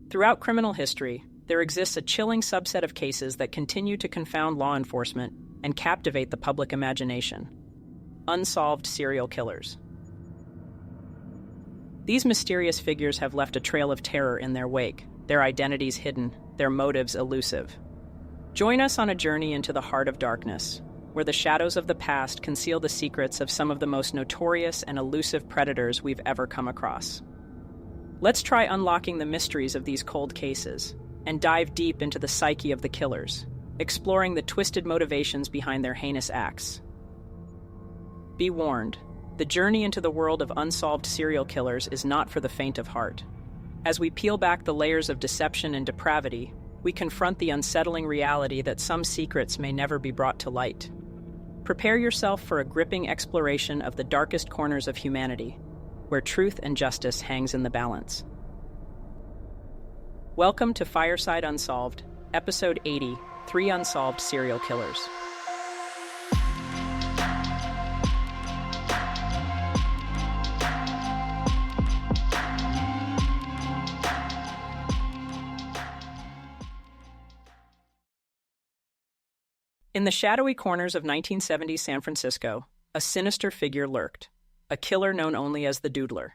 Throughout criminal history, there exists a chilling subset of cases that continue to confound law enforcement and captivate the public imagination: unsolved serial killers. These mysterious figures have left a trail of terror in their wake, their identities hidden, their motives elusive. Join us on a journey into the heart of darkness, where the shadows of the past conceal the secrets of some of the most notorious and elusive predators we've ever come across. Let's try unlocking the mysteries of these cold cases and dive deep into the psyche of the killers, exploring the twisted motivations behind their heinous acts. Be warned, the journey into the world of unsolved serial killers is not for the faint of heart. As we peel back the layers of deception and depravity, we confront the unsettling reality that some secrets may never be brought to light. Prepare yourself for a gripping exploration of the darkest corners of humanity, where truth and justice hangs in the balance. Welcome to Fireside Unsolved, Episode 80, 3 Unsolved Serial Killers. In the shadowy corners of 1970s San Francisco, a sinister figure lurked, a killer known only as the Doodler.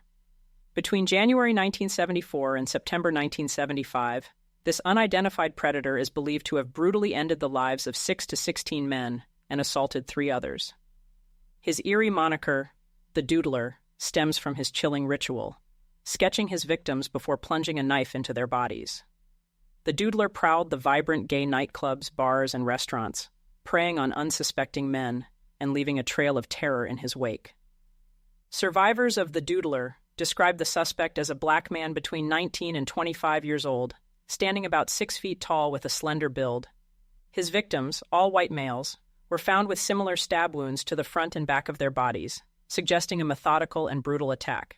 Between January 1974 and September 1975, this unidentified predator is believed to have brutally ended the lives of 6 to 16 men and assaulted 3 others. His eerie moniker, the Doodler, stems from his chilling ritual, sketching his victims before plunging a knife into their bodies. The Doodler prowled the vibrant gay nightclubs, bars, and restaurants, preying on unsuspecting men and leaving a trail of terror in his wake. Survivors of the Doodler describe the suspect as a black man between 19 and 25 years old, standing about 6 feet tall with a slender build. His victims, all white males, were found with similar stab wounds to the front and back of their bodies, suggesting a methodical and brutal attack.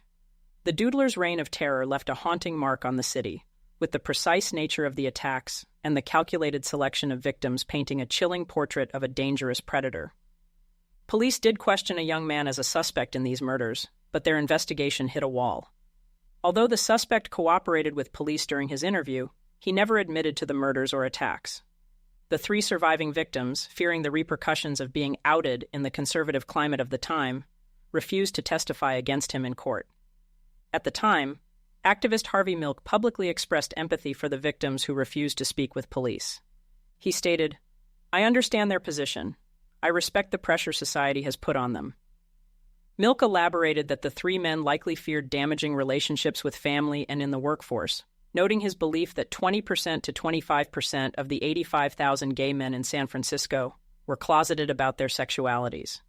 The Doodler's reign of terror left a haunting mark on the city, with the precise nature of the attacks and the calculated selection of victims painting a chilling portrait of a dangerous predator. Police did question a young man as a suspect in these murders, but their investigation hit a wall. Although the suspect cooperated with police during his interview, he never admitted to the murders or attacks. The 3 surviving victims, fearing the repercussions of being outed in the conservative climate of the time, refused to testify against him in court. At the time, activist Harvey Milk publicly expressed empathy for the victims who refused to speak with police. He stated, "I understand their position. I respect the pressure society has put on them." Milk elaborated that the 3 men likely feared damaging relationships with family and in the workforce, noting his belief that 20% to 25% of the 85,000 gay men in San Francisco were closeted about their sexualities.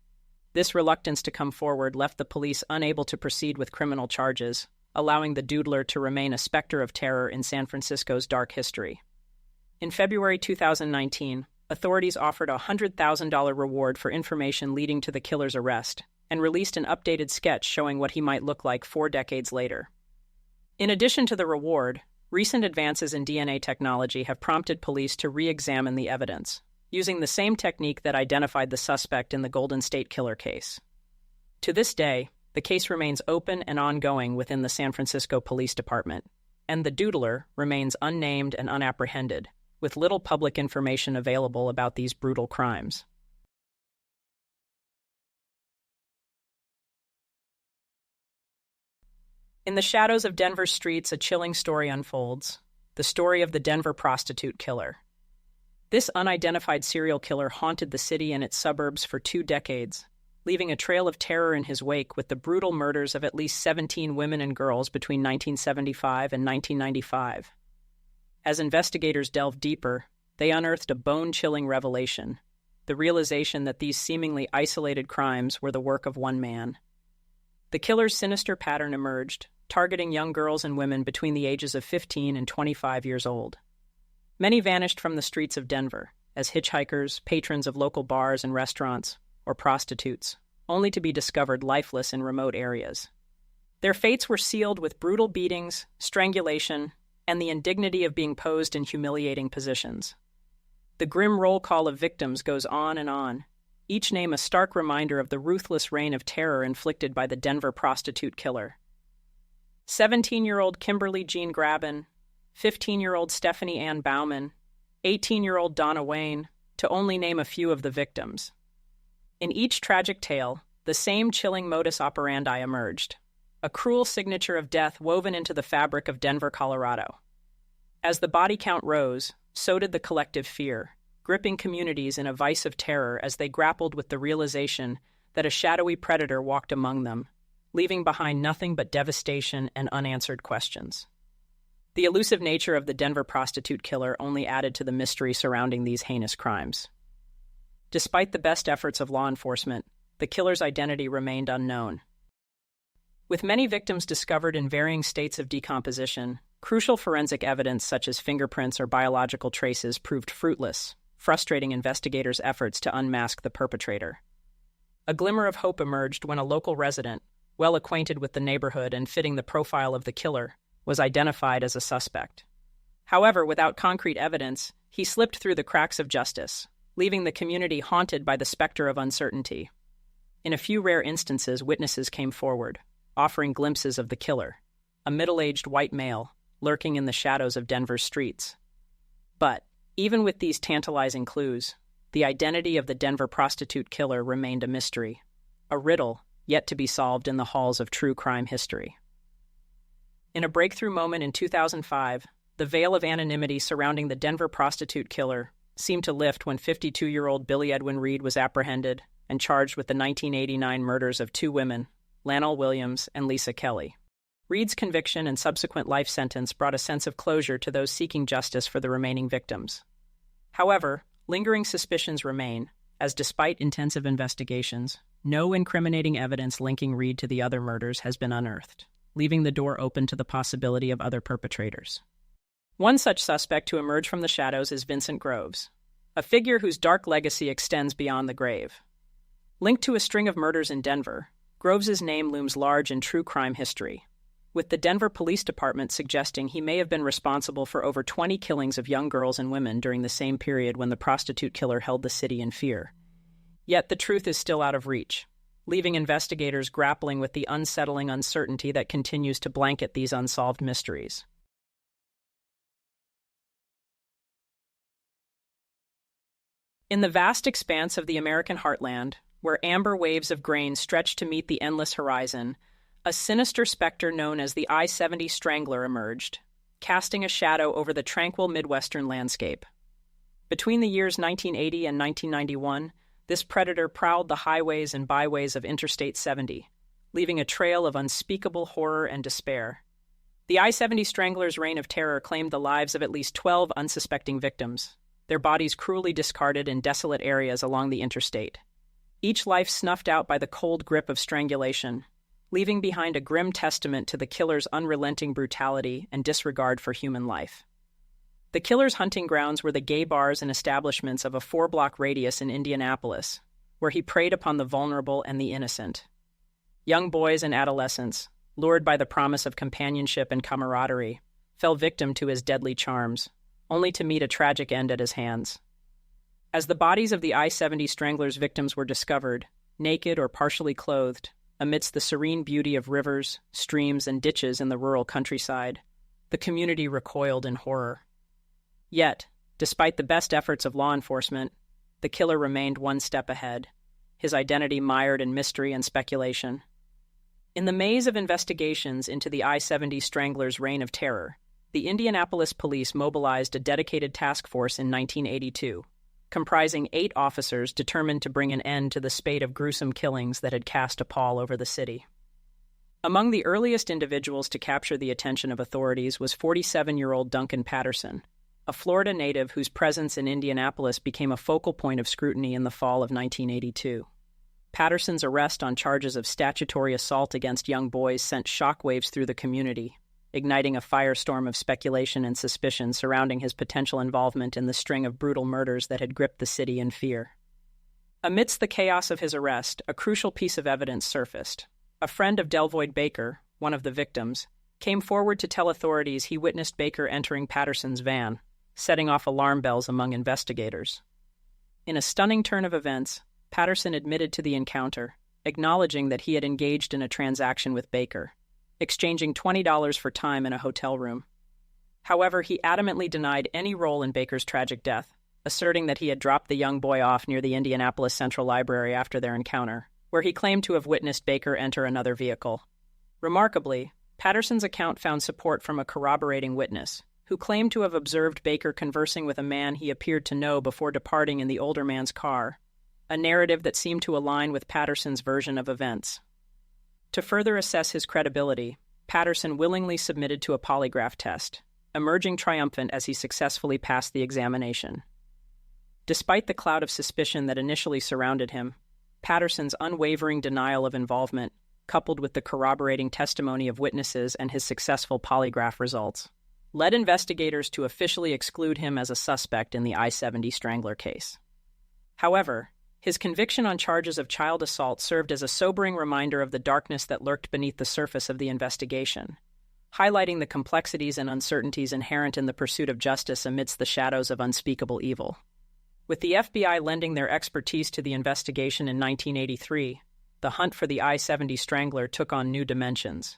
This reluctance to come forward left the police unable to proceed with criminal charges, allowing the Doodler to remain a specter of terror in San Francisco's dark history. In February 2019, authorities offered a $100,000 reward for information leading to the killer's arrest and released an updated sketch showing what he might look like 4 decades later. In addition to the reward, recent advances in DNA technology have prompted police to re-examine the evidence, using the same technique that identified the suspect in the Golden State Killer case. To this day, the case remains open and ongoing within the San Francisco Police Department, and the Doodler remains unnamed and unapprehended, with little public information available about these brutal crimes. In the shadows of Denver's streets, a chilling story unfolds, the story of the Denver prostitute killer. This unidentified serial killer haunted the city and its suburbs for 2 decades, leaving a trail of terror in his wake with the brutal murders of at least 17 women and girls between 1975 and 1995. As investigators delved deeper, they unearthed a bone-chilling revelation, the realization that these seemingly isolated crimes were the work of one man. The killer's sinister pattern emerged, targeting young girls and women between the ages of 15 and 25 years old. Many vanished from the streets of Denver, as hitchhikers, patrons of local bars and restaurants, or prostitutes, only to be discovered lifeless in remote areas. Their fates were sealed with brutal beatings, strangulation, and the indignity of being posed in humiliating positions. The grim roll call of victims goes on, each name a stark reminder of the ruthless reign of terror inflicted by the Denver prostitute killer. 17-year-old Kimberly Jean Graben, 15-year-old Stephanie Ann Bauman, 18-year-old Donna Wayne, to only name a few of the victims. In each tragic tale, the same chilling modus operandi emerged, a cruel signature of death woven into the fabric of Denver, Colorado. As the body count rose, so did the collective fear, gripping communities in a vice of terror as they grappled with the realization that a shadowy predator walked among them, leaving behind nothing but devastation and unanswered questions. The elusive nature of the Denver prostitute killer only added to the mystery surrounding these heinous crimes. Despite the best efforts of law enforcement, the killer's identity remained unknown. With many victims discovered in varying states of decomposition, crucial forensic evidence such as fingerprints or biological traces proved fruitless, frustrating investigators' efforts to unmask the perpetrator. A glimmer of hope emerged when a local resident, well acquainted with the neighborhood and fitting the profile of the killer, was identified as a suspect. However, without concrete evidence, he slipped through the cracks of justice, leaving the community haunted by the specter of uncertainty. In a few rare instances, witnesses came forward, offering glimpses of the killer, a middle-aged white male lurking in the shadows of Denver's streets. But, even with these tantalizing clues, the identity of the Denver prostitute killer remained a mystery, a riddle yet to be solved in the halls of true crime history. In a breakthrough moment in 2005, the veil of anonymity surrounding the Denver prostitute killer seemed to lift when 52-year-old Billy Edwin Reed was apprehended and charged with the 1989 murders of two women, Lanell Williams and Lisa Kelly. Reed's conviction and subsequent life sentence brought a sense of closure to those seeking justice for the remaining victims. However, lingering suspicions remain, as despite intensive investigations, no incriminating evidence linking Reed to the other murders has been unearthed, leaving the door open to the possibility of other perpetrators. One such suspect to emerge from the shadows is Vincent Groves, a figure whose dark legacy extends beyond the grave. Linked to a string of murders in Denver, Groves's name looms large in true crime history, with the Denver Police Department suggesting he may have been responsible for over 20 killings of young girls and women during the same period when the prostitute killer held the city in fear. Yet the truth is still out of reach, leaving investigators grappling with the unsettling uncertainty that continues to blanket these unsolved mysteries. In the vast expanse of the American heartland, where amber waves of grain stretch to meet the endless horizon, a sinister specter known as the I-70 Strangler emerged, casting a shadow over the tranquil Midwestern landscape. Between the years 1980 and 1991, this predator prowled the highways and byways of Interstate 70, leaving a trail of unspeakable horror and despair. The I-70 Strangler's reign of terror claimed the lives of at least 12 unsuspecting victims, their bodies cruelly discarded in desolate areas along the interstate. Each life snuffed out by the cold grip of strangulation, leaving behind a grim testament to the killer's unrelenting brutality and disregard for human life. The killer's hunting grounds were the gay bars and establishments of a 4-block radius in Indianapolis, where he preyed upon the vulnerable and the innocent. Young boys and adolescents, lured by the promise of companionship and camaraderie, fell victim to his deadly charms, only to meet a tragic end at his hands. As the bodies of the I-70 Strangler's victims were discovered, naked or partially clothed, amidst the serene beauty of rivers, streams, and ditches in the rural countryside, the community recoiled in horror. Yet, despite the best efforts of law enforcement, the killer remained one step ahead, his identity mired in mystery and speculation. In the maze of investigations into the I-70 Strangler's reign of terror, the Indianapolis police mobilized a dedicated task force in 1982, comprising 8 officers determined to bring an end to the spate of gruesome killings that had cast a pall over the city. Among the earliest individuals to capture the attention of authorities was 47-year-old Duncan Patterson, a Florida native whose presence in Indianapolis became a focal point of scrutiny in the fall of 1982. Patterson's arrest on charges of statutory assault against young boys sent shockwaves through the community, igniting a firestorm of speculation and suspicion surrounding his potential involvement in the string of brutal murders that had gripped the city in fear. Amidst the chaos of his arrest, a crucial piece of evidence surfaced. A friend of Delvoyd Baker, one of the victims, came forward to tell authorities he witnessed Baker entering Patterson's van, setting off alarm bells among investigators. In a stunning turn of events, Patterson admitted to the encounter, acknowledging that he had engaged in a transaction with Baker, exchanging $20 for time in a hotel room. However, he adamantly denied any role in Baker's tragic death, asserting that he had dropped the young boy off near the Indianapolis Central Library after their encounter, where he claimed to have witnessed Baker enter another vehicle. Remarkably, Patterson's account found support from a corroborating witness, who claimed to have observed Baker conversing with a man he appeared to know before departing in the older man's car, a narrative that seemed to align with Patterson's version of events. To further assess his credibility, Patterson willingly submitted to a polygraph test, emerging triumphant as he successfully passed the examination. Despite the cloud of suspicion that initially surrounded him, Patterson's unwavering denial of involvement, coupled with the corroborating testimony of witnesses and his successful polygraph results, led investigators to officially exclude him as a suspect in the I-70 Strangler case. However, his conviction on charges of child assault served as a sobering reminder of the darkness that lurked beneath the surface of the investigation, highlighting the complexities and uncertainties inherent in the pursuit of justice amidst the shadows of unspeakable evil. With the FBI lending their expertise to the investigation in 1983, the hunt for the I-70 Strangler took on new dimensions.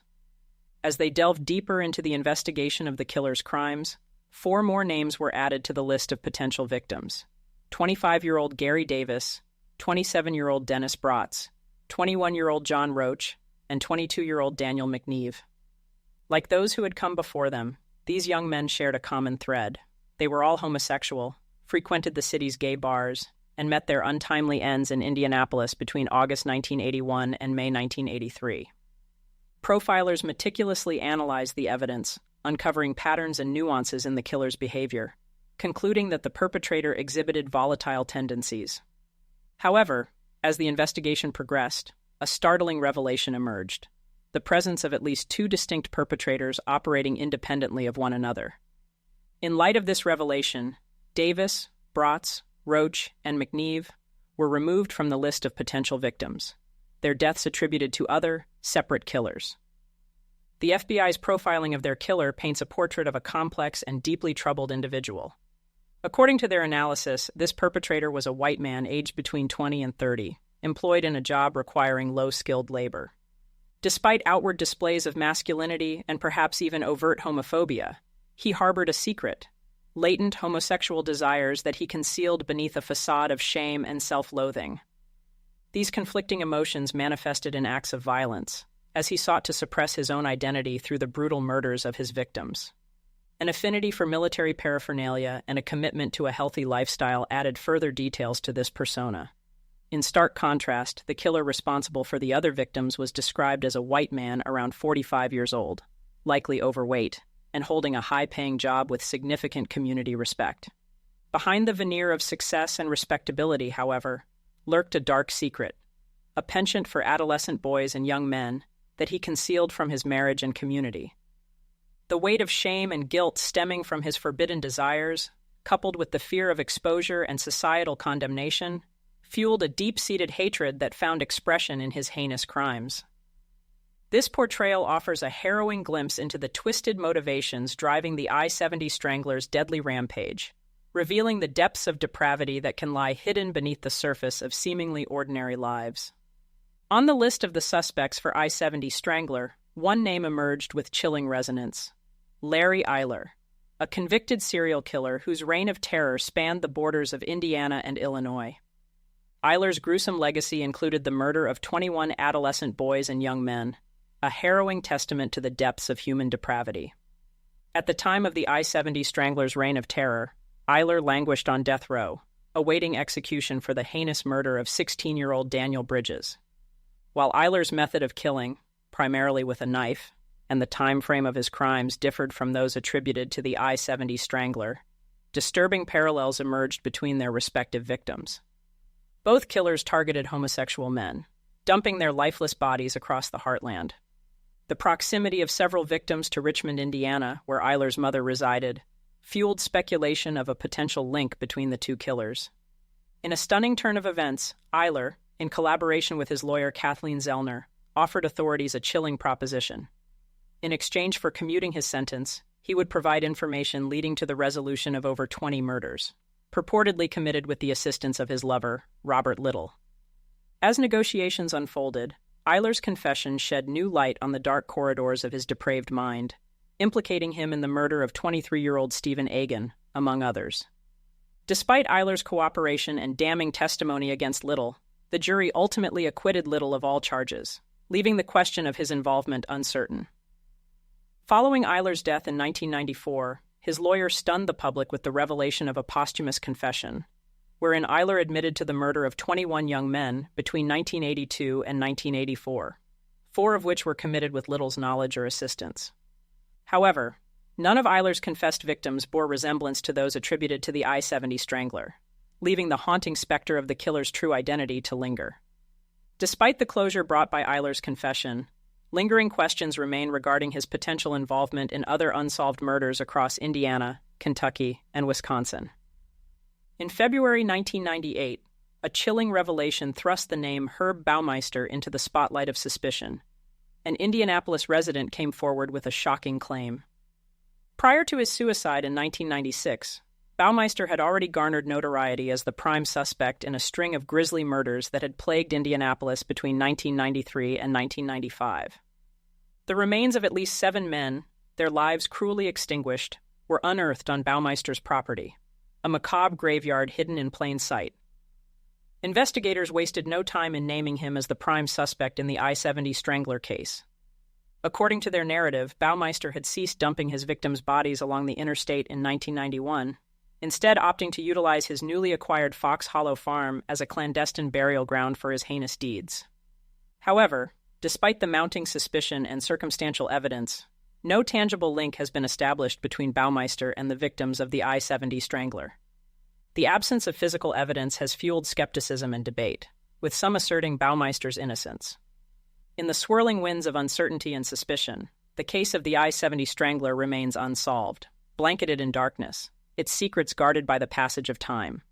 As they delved deeper into the investigation of the killer's crimes, 4 more names were added to the list of potential victims: 25-year-old Gary Davis, 27-year-old Dennis Bratz, 21-year-old John Roach, and 22-year-old Daniel McNeve. Like those who had come before them, these young men shared a common thread. They were all homosexual, frequented the city's gay bars, and met their untimely ends in Indianapolis between August 1981 and May 1983. Profilers meticulously analyzed the evidence, uncovering patterns and nuances in the killer's behavior, concluding that the perpetrator exhibited volatile tendencies. However, as the investigation progressed, a startling revelation emerged: the presence of at least 2 distinct perpetrators operating independently of one another. In light of this revelation, Davis, Bratz, Roach, and McNeve were removed from the list of potential victims, their deaths attributed to other, separate killers. The FBI's profiling of their killer paints a portrait of a complex and deeply troubled individual. According to their analysis, this perpetrator was a white man aged between 20 and 30, employed in a job requiring low-skilled labor. Despite outward displays of masculinity and perhaps even overt homophobia, he harbored a secret, latent homosexual desires that he concealed beneath a facade of shame and self-loathing. These conflicting emotions manifested in acts of violence, as he sought to suppress his own identity through the brutal murders of his victims. An affinity for military paraphernalia and a commitment to a healthy lifestyle added further details to this persona. In stark contrast, the killer responsible for the other victims was described as a white man around 45 years old, likely overweight, and holding a high-paying job with significant community respect. Behind the veneer of success and respectability, however, lurked a dark secret, a penchant for adolescent boys and young men that he concealed from his marriage and community. The weight of shame and guilt stemming from his forbidden desires, coupled with the fear of exposure and societal condemnation, fueled a deep-seated hatred that found expression in his heinous crimes. This portrayal offers a harrowing glimpse into the twisted motivations driving the I-70 Strangler's deadly rampage, revealing the depths of depravity that can lie hidden beneath the surface of seemingly ordinary lives. On the list of the suspects for I-70 Strangler, one name emerged with chilling resonance: Larry Eyler, a convicted serial killer whose reign of terror spanned the borders of Indiana and Illinois. Eyler's gruesome legacy included the murder of 21 adolescent boys and young men, a harrowing testament to the depths of human depravity. At the time of the I-70 Strangler's reign of terror, Eyler languished on death row, awaiting execution for the heinous murder of 16-year-old Daniel Bridges. While Eyler's method of killing, primarily with a knife, and the time frame of his crimes differed from those attributed to the I-70 Strangler, disturbing parallels emerged between their respective victims. Both killers targeted homosexual men, dumping their lifeless bodies across the heartland. The proximity of several victims to Richmond, Indiana, where Eyler's mother resided, fueled speculation of a potential link between the two killers. In a stunning turn of events, Eyler, in collaboration with his lawyer Kathleen Zellner, offered authorities a chilling proposition. In exchange for commuting his sentence, he would provide information leading to the resolution of over 20 murders, purportedly committed with the assistance of his lover, Robert Little. As negotiations unfolded, Eyler's confession shed new light on the dark corridors of his depraved mind, implicating him in the murder of 23-year-old Stephen Agan, among others. Despite Eiler's cooperation and damning testimony against Little, the jury ultimately acquitted Little of all charges, leaving the question of his involvement uncertain. Following Eiler's death in 1994, his lawyer stunned the public with the revelation of a posthumous confession, wherein Eiler admitted to the murder of 21 young men between 1982 and 1984, 4 of which were committed with Little's knowledge or assistance. However, none of Eiler's confessed victims bore resemblance to those attributed to the I-70 Strangler, leaving the haunting specter of the killer's true identity to linger. Despite the closure brought by Eiler's confession, lingering questions remain regarding his potential involvement in other unsolved murders across Indiana, Kentucky, and Wisconsin. In February 1998, a chilling revelation thrust the name Herb Baumeister into the spotlight of suspicion. An Indianapolis resident came forward with a shocking claim. Prior to his suicide in 1996, Baumeister had already garnered notoriety as the prime suspect in a string of grisly murders that had plagued Indianapolis between 1993 and 1995. The remains of at least 7 men, their lives cruelly extinguished, were unearthed on Baumeister's property, a macabre graveyard hidden in plain sight. Investigators wasted no time in naming him as the prime suspect in the I-70 Strangler case. According to their narrative, Baumeister had ceased dumping his victims' bodies along the interstate in 1991, instead opting to utilize his newly acquired Fox Hollow farm as a clandestine burial ground for his heinous deeds. However, despite the mounting suspicion and circumstantial evidence, no tangible link has been established between Baumeister and the victims of the I-70 Strangler. The absence of physical evidence has fueled skepticism and debate, with some asserting Baumeister's innocence. In the swirling winds of uncertainty and suspicion, the case of the I-70 Strangler remains unsolved, blanketed in darkness, its secrets guarded by the passage of time.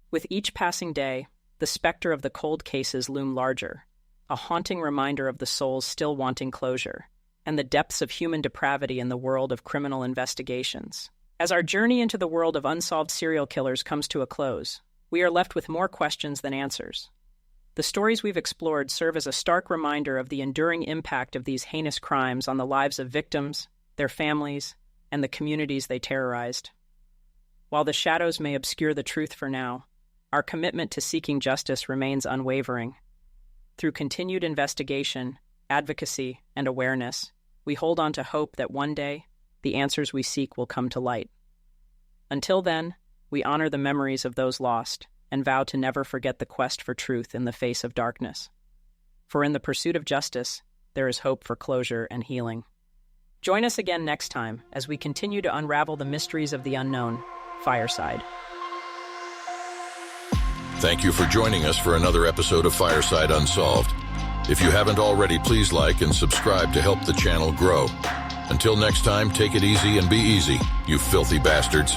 With each passing day, the specter of the cold cases loom larger, a haunting reminder of the soul's still wanting closure, and the depths of human depravity in the world of criminal investigations. As our journey into the world of unsolved serial killers comes to a close, we are left with more questions than answers. The stories we've explored serve as a stark reminder of the enduring impact of these heinous crimes on the lives of victims, their families, and the communities they terrorized. While the shadows may obscure the truth for now, our commitment to seeking justice remains unwavering. Through continued investigation, advocacy, and awareness, we hold on to hope that one day, the answers we seek will come to light. Until then, we honor the memories of those lost and vow to never forget the quest for truth in the face of darkness. For in the pursuit of justice, there is hope for closure and healing. Join us again next time as we continue to unravel the mysteries of the unknown. Fireside. Thank you for joining us for another episode of Fireside Unsolved. If you haven't already, please like and subscribe to help the channel grow. Until next time, take it easy and be easy, you filthy bastards.